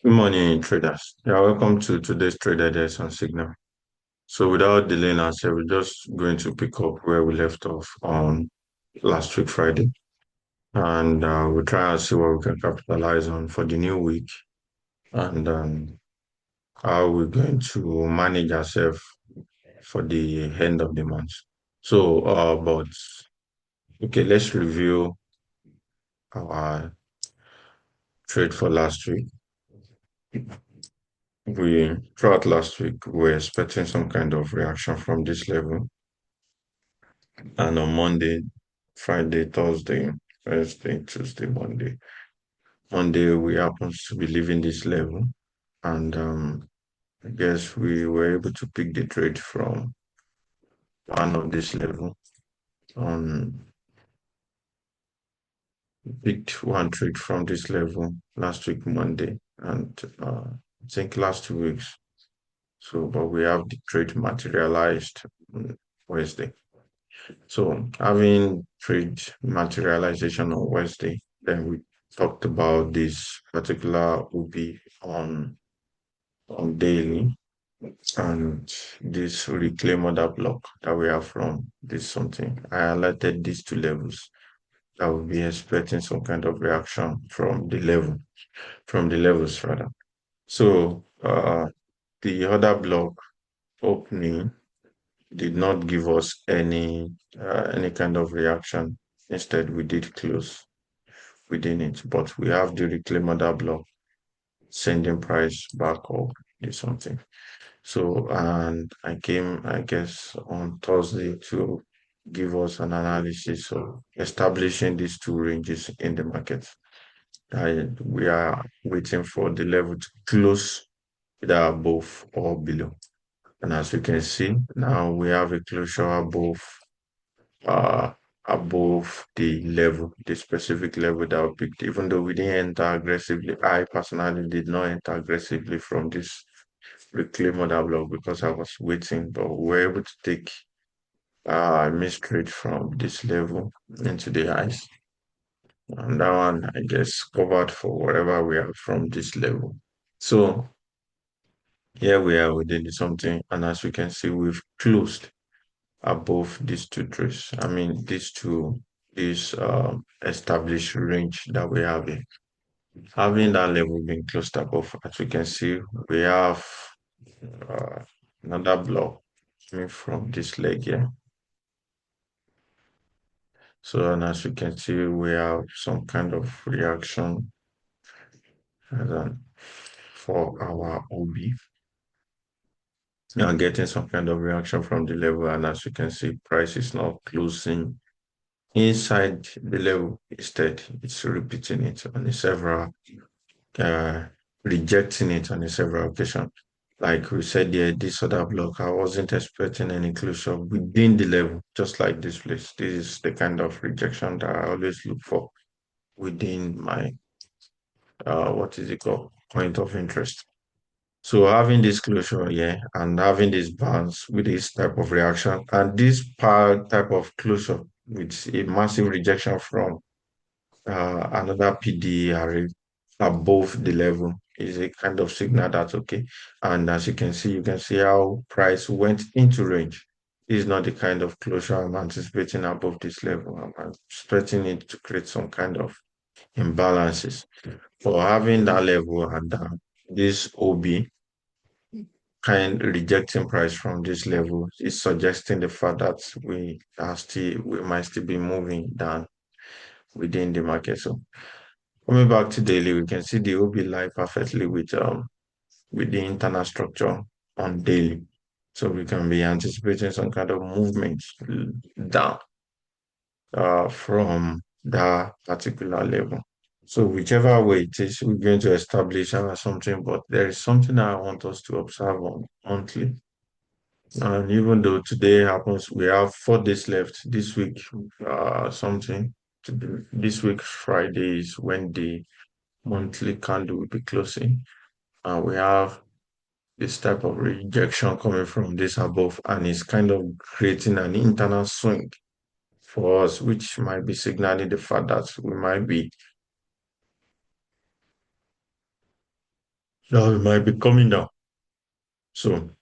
Good morning, traders. Yeah, welcome to today's Trader Days on Signal. So, without delaying ourselves, we're just going to pick up where we left off on last week, Friday, and we'll try and see what we can capitalize on for the new week and how we're going to manage ourselves for the end of the month. So, but okay, let's review our trade for last week. Throughout last week, we were expecting some kind of reaction from this level. And on Monday, Friday, Thursday, Wednesday, Tuesday, Monday. Monday, we happened to be leaving this level. And I guess we were able to pick the trade from one of this level. Um, Picked one trade from this level last week, Monday, and I think last 2 weeks. So, but we have the trade materialized on Wednesday. So having trade materialization on Wednesday, then we talked about this particular UB on daily and this reclaim order block that we have from this something. I highlighted these two levels that will be expecting some kind of reaction from the levels rather. So the other block opening did not give us any kind of reaction. Instead, we did close within it, but we have the reclaim order block sending price back up is something. So, and I came, I guess, on Thursday to give us an analysis of establishing these two ranges in the market. We are waiting for the level to close either above or below. And as you can see, now we have a closure uh, above the specific level that we picked, even though we didn't enter aggressively. I personally did not enter aggressively from this reclaim order block because I was waiting, but we were able to take a missed trade from this level into the highs. And that one, I guess, covered for whatever we have from this level. So here we are within something, and as you can see, we've closed above these two trees. I mean, this established range that we have here. Having that level being closed above, as you can see, we have uh, another block coming from this leg here. So, and as you can see, we have some kind of reaction for our OB. Now getting some kind of reaction from the level, and as you can see, price is now closing inside the level. Instead, it's repeating it on uh, rejecting it on a several occasions. Like we said here, this other block, I wasn't expecting any closure within the level, just like this place. This is the kind of rejection that I always look for within my, what is it called, point of interest. So having this closure here and having this bounce with this type of reaction and this type of closure with a massive rejection from another PD array above the level is a kind of signal that's okay. And as you can see how price went into range. This is not the kind of closure I'm anticipating above this level. I'm expecting it to create some kind of imbalances. For having that level and this OB kind rejecting price from this level is suggesting the fact that we might still be moving down within the market. So coming back to daily, we can see the OB lie perfectly with the internal structure on daily. So we can be anticipating some kind of movement down from that particular level. So whichever way it is, we're going to establish something, but there is something I want us to observe on monthly. And even though today happens, we have 4 days left this week, something to do. This week, Friday is when the monthly candle will be closing. We have this type of rejection coming from this above, and it's kind of creating an internal swing for us, which might be signaling the fact that we might be Now it might be coming down soon,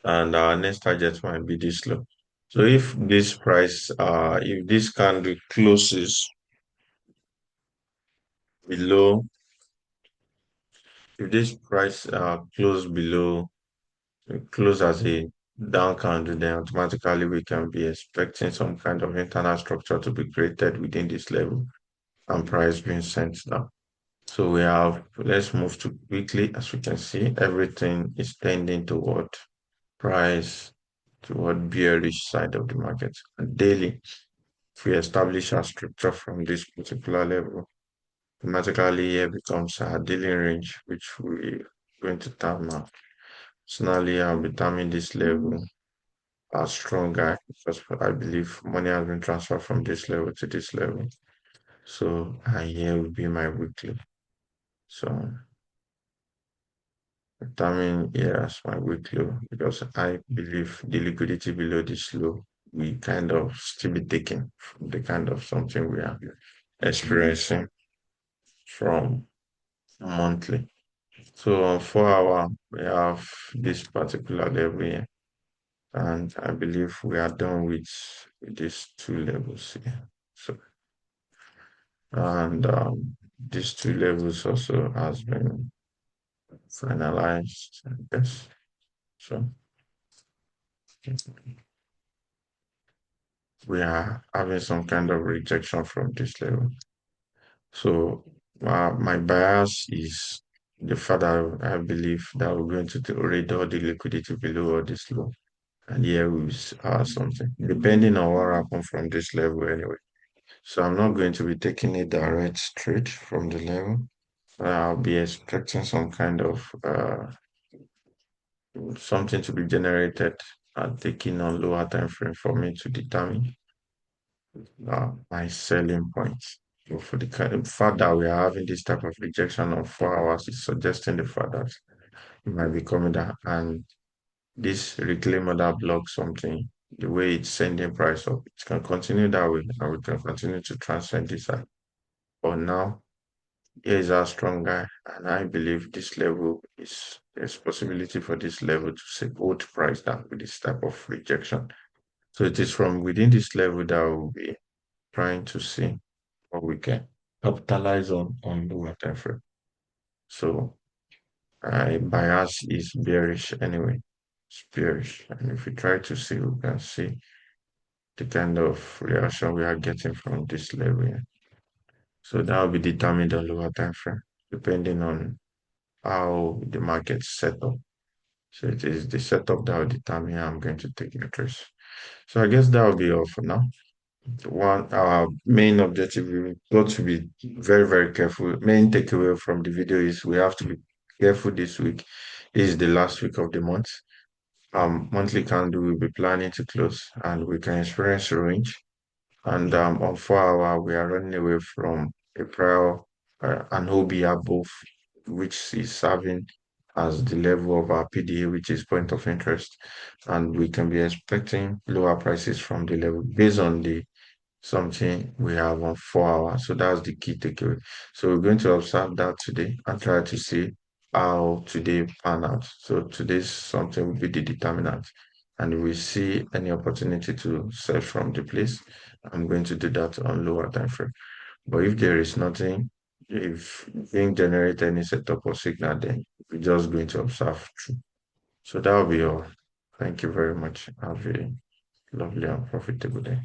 and our next target might be this low. So if this candle closes below, if this price close below, close as a down candle, then automatically we can be expecting some kind of internal structure to be created within this level and price being sent down. So let's move to weekly. As we can see, everything is tending toward price, toward bearish side of the market. And daily, if we establish our structure from this particular level, automatically here becomes our daily range, which we're going to term now. Personally, I'll be terming this level as strong guy because I believe money has been transferred from this level to this level. So here will be my weekly. So determine here as my weekly because I believe the liquidity below this low we kind of still be taking from the kind of something we are experiencing from monthly. So on 4 hour we have this particular level here, and I believe we are done with these two levels here. So and these two levels also has been finalized, I guess. So we are having some kind of rejection from this level. So my bias is the fact that I believe that we're going to already all the liquidity below or this low. And here we something, depending on what happens from this level anyway. So I'm not going to be taking a direct straight from the level. I'll be expecting some kind of something to be generated and taking on lower time frame for me to determine my selling points. So for the fact that we are having this type of rejection of 4 hours is suggesting the fact that it might be coming down, and this reclaim order block something, the way it's sending price up, it can continue that way and we can continue to transcend this side. But now here is our strong guy, and I believe this level is there's possibility for this level to support price down with this type of rejection. So it is from within this level that we'll be trying to see what we can capitalize on lower time frame. So I bias is bearish anyway. It's bearish. And if we try to see, we can see the kind of reaction we are getting from this level here. So that will be determined on lower time frame, depending on how the market's set up. So it is the setup that will determine how I'm going to take interest. So I guess that will be all for now. One, our main objective, we've got to be very, very careful. Main takeaway from the video is we have to be careful this week. This is the last week of the month. Monthly candle will be planning to close and we can experience a range. And on 4 hour, we are running away from a prior an OB above, which is serving as the level of our PDA, which is point of interest. And we can be expecting lower prices from the level based on the something we have on 4 hours. So that's the key takeaway. So we're going to observe that today and try to see how today pan out. So today's something will be the determinant. And if we see any opportunity to sell from the place, I'm going to do that on lower time frame. But if there is nothing, if being generate any setup or signal, then we're just going to observe through. So that will be all. Thank you very much. Have a lovely and profitable day.